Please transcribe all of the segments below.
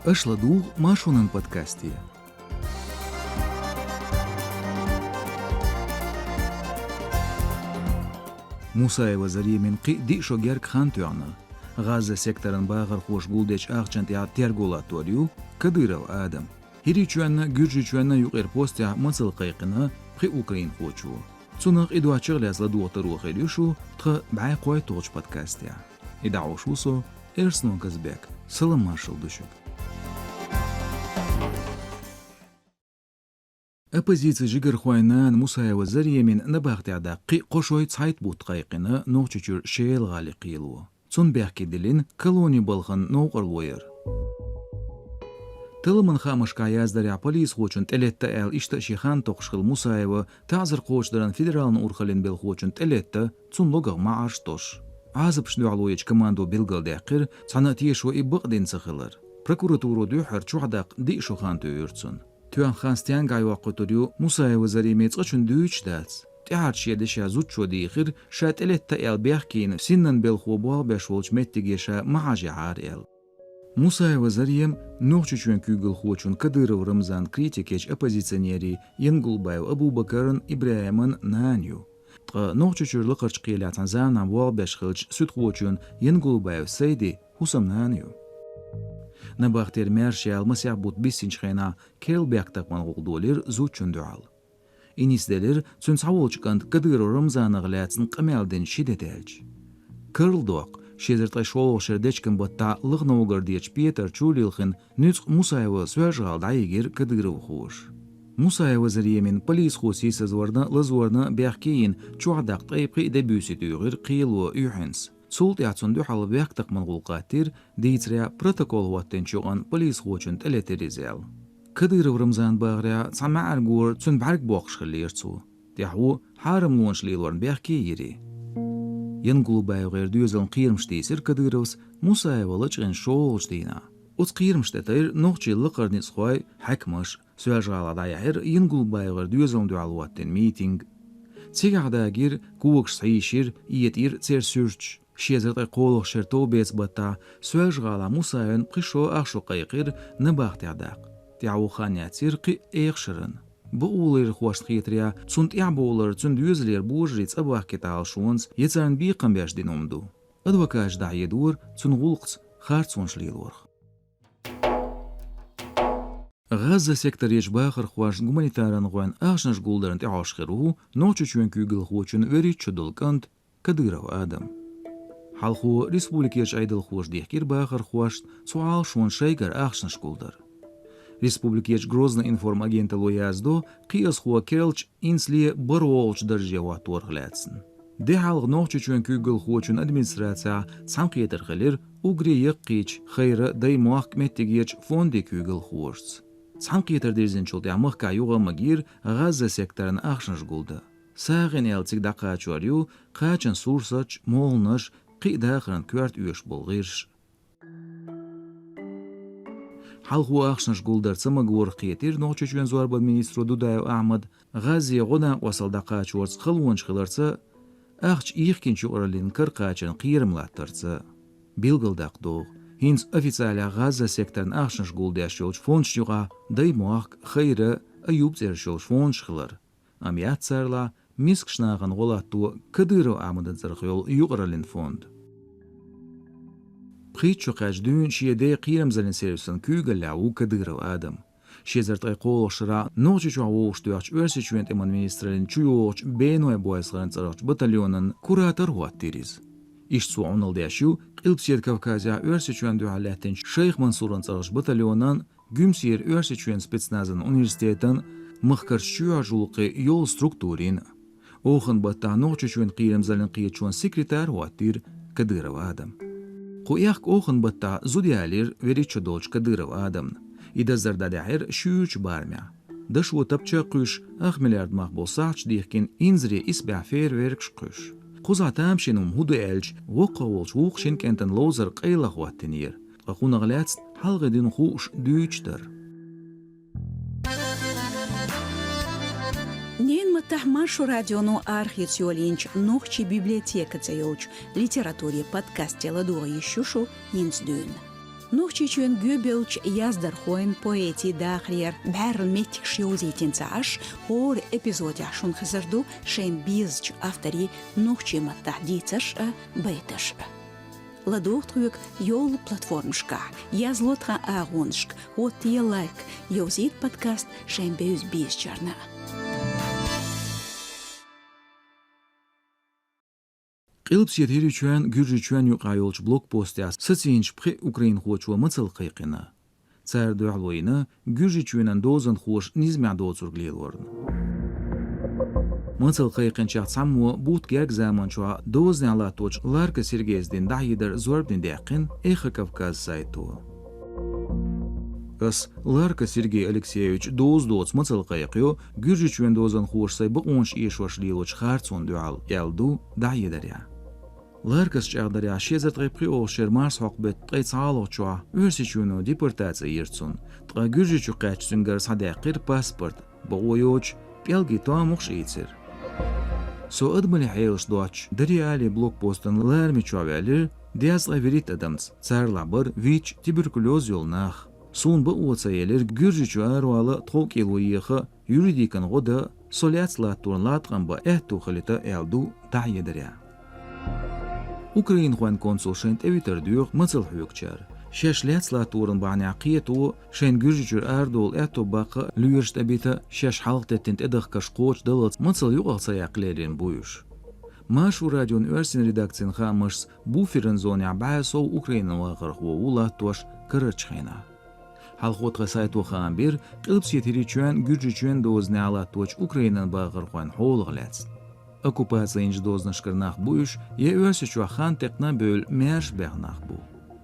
أشلدوغ ما شونن بودكاستي. موسى وزري من قي دي شوغير خانتوعنا غازة سيكترن باغر خوش بولدش آغچنت يا تيرغولاتوريو كديرو آدم هيري چوانا گرجي چوانا يغير بوستيا مصل قيقنا قي أوكرين خوچو تسونغ إدوا چغليز لدوغترو خيليوشو تخ بعي قوي توغش بودكاستيا إدعو شوسو إرسنو كزبك سلام مارشل دوشوك أبوزيتي جيجر خوينان موسى وزري من نباغت عدا قي قشوي تصايت بوت قيقنا نوغچچور شيل غالي قيلو تون بيحكي دلين كلوني بلخن نوغر لوير تلمن خامش كاياز دريا بوليس خوچن تلتا ال اشتا شيخان توقشخل موسى تعزر قوش دران فيدرالن اورخلين بل خوچن تلتا تون لوغر ما عرشتوش عازب شنو علويج كماندو بلغل داقر صناتيش و إبقدين سخلر بروكوراتورو دوحر چوعداق دي شوخان تيورتسون توان خانستيان غاي وقتوريو موسى وزري ميتقشن دوش داتس تعرش يدشا زوتشو ديخر شات إلتا إل بيحكين سنن بالخوبوال بشولش متجيشا معاجي عار إل موسى وزريم نوغچچون كوغل خوچون كديرو رمزان كريتيكيش أبوزيционيري ينقل بايو أبو بكرن إبراهيمن نانيو نوغچچور لقرچ قيلاتان زانا وال بشخلش سوت خوچون ينقل بايو سيدي حسام نانيو نباختير ميرشيال مسيح بوت بيسينش خينا كيل بيكتاق من غلدولير زوتشون دوال إنيسدلر تنسعولش كانت كديرو رمزان غلاتن قمالدن شدتالج كرل دوق شيزرتاي شولو شردچكن بطا لغنوغر ديچ بيتر چوليلخن نيتق موسى سواجغال دايگير كديرو خوش موسى وزري من بوليس خوسي سزورنا لزورنا بيحكيين چوعداق طيبقي دبيوسي دوغير قيلو يوحنس سولت يعتون دو حال بيحكتق من غلقاتير ديتريا بروتوكول واتن چوغان بوليس خوچن تلتريزيال كديرو رمزان باغريا تسمع ارغور تون بعرق بوخش خليرتو ديحو حارم لونش ليلورن بيحكي يري ينقلو بايو غير دوزلن قيرمشتيسر كديروس موسى ولچغن شولش دينا اوت قيرمشتتير نوغچي لقرني سخوي حكمش سواجغال دايحر ينقلو بايو غير دوزلن دو علواتن ميتينغ تيغ داغير كوكش صيشير يتير تير سورچ شيزرتاي قولوخ شرتو بيس بطا سواجغال موسى قشو اخشو قيقير نباخت عداق تعو خانياتير قي ايخشرن بقولير خواشت خيتريا تسونت يعبولر تسون دوزلير بوجريت أبواح كتال شونز يترن بيقن بيش دينومدو أدوكاش دع يدور تسون غلقت خارتسونش ليلورخ غزة سيكتر يجباخر خواش гуманитаран غوان أغشنش قولدرن تعاش خيروه نوچو چون كوغل خوچن وريت شدل كنت كديرو آدم حالخو ريسبوليكيش عيدل خوش ديحكير باخر خواش سوال شون شايقر أغشنش قولدر Республикеч Грозный информагента Лояздо قياس خوا كيرلش إنسلي برولش درجة واتورغلاتسن. ده حالغ نوغچو چون كوغل خوچون أدمنستراتسا تسامقيتر خلير أوغري يقيش خير داي محكمة تيجيش فوندي كوغل خوشتس. تسامقيتر ديرزنشل دي عمخ يوغا مغير غازة سيكترن أخشنش قولدا. ساغن يالتيك دا قاچواريو قاچن سورساچ مولنش قي داخرن كوارت يوش بولغيرش. حلقو أخشنش قولدر سمغور قيتير نوچچون زوارب المينسترو دودايو أحمد غازي غنا وصل دقاچ ورس خلونش خلرسا أخش إيخكين شورلين كرقاچن قيرملاترسا بيلغل داقدوغ هينس أفيساليا غازة سيكترن أخشنش قولداش شوش فونش يوغا داي موخ خيرا أيوب زير شوش فونش خلر أميات سارلا ميسك شناغن غلاتو كديرو أحمد زرخيول يغرلين فوند بخيت شقاش دون شي دي قيرم زلن سيرسن كوغل لعو كديرو آدم شيزرت اي قولو شرا نوچي چوغوش دوغش ورسي چوينت امان مينسترالين چويوغش بينو بويس غرن صرغش بطليونن كوراتر هوات تيريز إيش سو عنل ديشو قلبسير كوكازيا ورسي چوين دو حالاتين شيخ منصورن صرغش بطليونن گومسير ورسي چوين سبيتسنازن انيرستيتن مخكر شويا جولقي يول ستركتورين اوخن بطا نوچي چوين قيرم زلن قيت چوين سكرتار هوات تير كديرو آدم قوياك اوخن بطا زوديالير وريچو دوچ كديرو آدم إذا زردا داعير شوش بارميا دشو تبچا قوش أخ مليارد مقبول ساعش ديخكين إنزري إسبع فير ويركش قوش قوزا تامشينوم هودو إلج وقاولش ووخشين كنتن لوزر قيلة خواتنير أخونا غلاتست حلغ دين خوش دوش در Нин маттахмашу радиону архициолинч нохчи библиотека цеёч литературе подкасте ладуа ещушу нинсдюн. Нухчичун гюбелч яздархоин поэти дахрер бәрл метик шиозитин цаш хор эпизодя шун хизарду шен бизч автори нухчи маттахдицаш бейташ. Ладохтрук йол платформшка, язлотха агоншк, от тия лайк, йозит подкаст шен беюз бизчарна. قلبسيت هيريچوان گورجيچوان يقايولچ بلوك بوستياس سسينچ بخي اوكرين خوچو مصل قيقنا цар дуалойна گورجيچوانن دوزن خوش نيزمع دوزورغليلورن مصل قيقنچ سامو بوت گرگ زمان چوا دوزن لاتوچ لارك سيرگيزدين دايدر زوربدين ديقين ايخ كافكاز سايتو Кас Ларка Сергей Алексеевич доз мацал кайкио гюржичвен дозан хошсай бонш ишваш лилоч харцон дуал ялду даидаря. Ларкас чагдаря шезат гайпри ошер марс хакбет гайцаалочва үрсичуно депортация ирцун. Тга гюржичу качсунгар садақир паспорт боойоч пелги тоамуш ицер. Со адмали хейлш доч дариали блокпостан ларми чавалер диас аверит адамс царлабыр вич туберкулез yolnах. Son bu otsayelер гюржичу аруалы толк илуйыхы юридикан года соляцлаттурлатқан ба эхтухалита элду дайедеря. Украин хуан консулшент эвитердюр мацал хюкчар. Шешляцлаттурын баанякиету шен гюржичу ардол эхту бақы люершт абита шеш халктеттент эдах кашкоч дылыц мацал юғалсаяқлерин буюш. Машу радион өрсин редакцин хамышс буферен зоня бәсо Украинын вағырхуа улаттуаш кырычхайна. Халхотға сайту хаамбир қылпсет хиричуан гюржичуан дозны алаттуач Украинан бағырхуан хоулғылец. Оккупациянж дознашкырнақ буюш, е өрсичуа хан текна бөл мерш бәғнақ бу.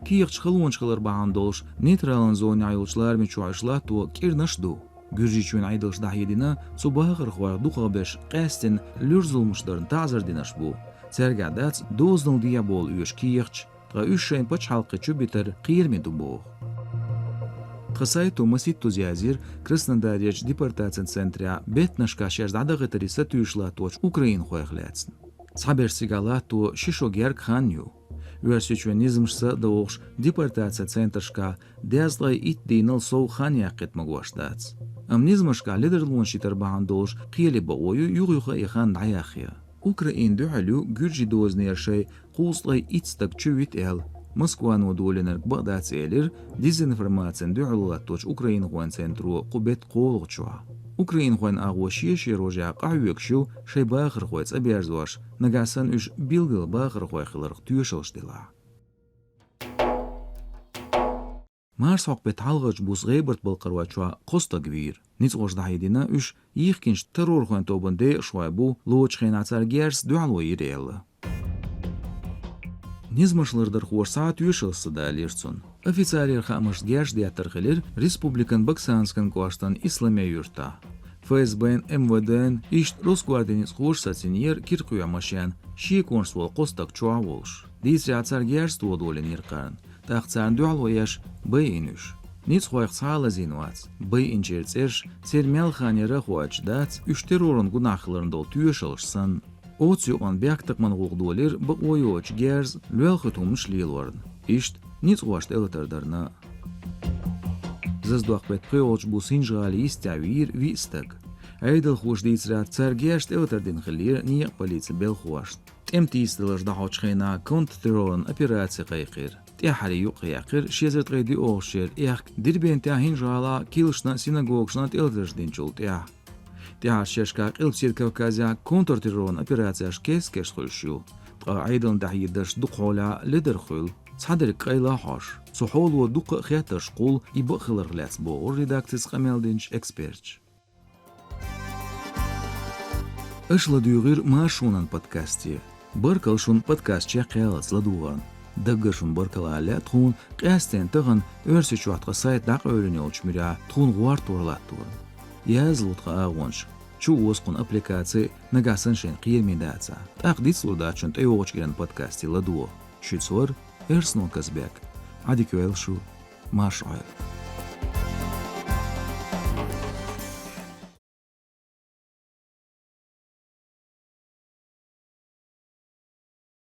Киықч қылуыншқылар баған долш нейтралын зоны айылчлар мечуашлаттуа кирнашду. Гюржичуан айдылш дахедина цу бағырхуа дұқабеш қәстін люрзылмыштарын тазырдинаш бу. Цәргәдац дозныл диабол үйш киықч, ға үшшайн пач халқы чүбитер қиырмеду бу. Қысайту маситту зязир Краснодарьяч депортациян центря бетнашка шердадығы тіриса түйшлатуач Украин хойғлецін. Цаберсигалату шишогерк ханю. Версичуанизмшса доғш депортация центршка дязлай ит дейнал соу ханя қетмагуашдац. Амнизмшка лидерлуан шитер баған доғш қиели баойу юғюға ихан даяхия. Украин дуалю гюржи дознершай қуслай итстак чувит эл. Москвану доленер бадацелер дезинформациያን дуаллаточ Украин хуан центру қубет қолғчуа. Украин хуан ағуашия широжа қауекшу шай бағыр хуайц аберзуаш нагасан үш билгіл бағыр хуайқылырық түйешілштила. Марс хақбет халғыч бұз ғайбырт бұлқыруачуа қоста гвир. Ниц ождайдина үш иқкенш террор хуан тобынде шуай бұ лоочхен ацар герс дуалуа ирелі. Низмашлардар хуарса түйешілсі да алерцун. Официалер хамыш герш диатырғылер республикан Баксанскан куаштан исламия юрта. ФСБн, МВДн, ишт Росгвардиниц хуарса циньер киркуя машян, ши консул қостак чуа волш. Дисри ацар герс туадолен иркарн. Тахцарн дуалуяш бейинуш. Ниц хуайқ сала зинуац. Бейинчерцерш сермел ханера хуачдац үш террорын гунахларын дол түйешілшсан. Оцю он бяктакман гугдолер бăойоч герз луэлхытумш лилорн. Ишт ниц хуашт элтардарна. Заздуахбет пăйолч бусинжгали истявир вистак. Айдал хуш дицра царгешт элтардин хылир ниек полиция бел хуашт. Темтистылыш дахочхена контртеррорн операция кайқир. Тяхари юқяқир шезерт гайди оғшер яқ дирбен тяхин жала килшна синагогшна элтардин чултя. Тяхар шешка қилпсир Кавказя контртеррорн операцияш кескеш хулшу. Тға айдын дахидаш дуқола лидер хул. Цадыр қайла хош. Сухолу дуқ хяташ қул и бақылыр ләц боғыр редакцияс қамелдинч эксперч. Ашла дүйгір машунан подкасти. Баркал шун подкастча қиялац ладуған. Даггар шун баркала аля тхун қиястен тығын өрсі чуатқа сайт дақ өріне олчмиря тхун ғуар турлаттуын. Язлутқа ағонш. Чу осқын аппликации нагасын шен қиермедаца. Тақдит слудачын тайоғычгерен подкасти ладуо. Шүцор Эрснон Казбек. Адикуэл шу Маш Ойл.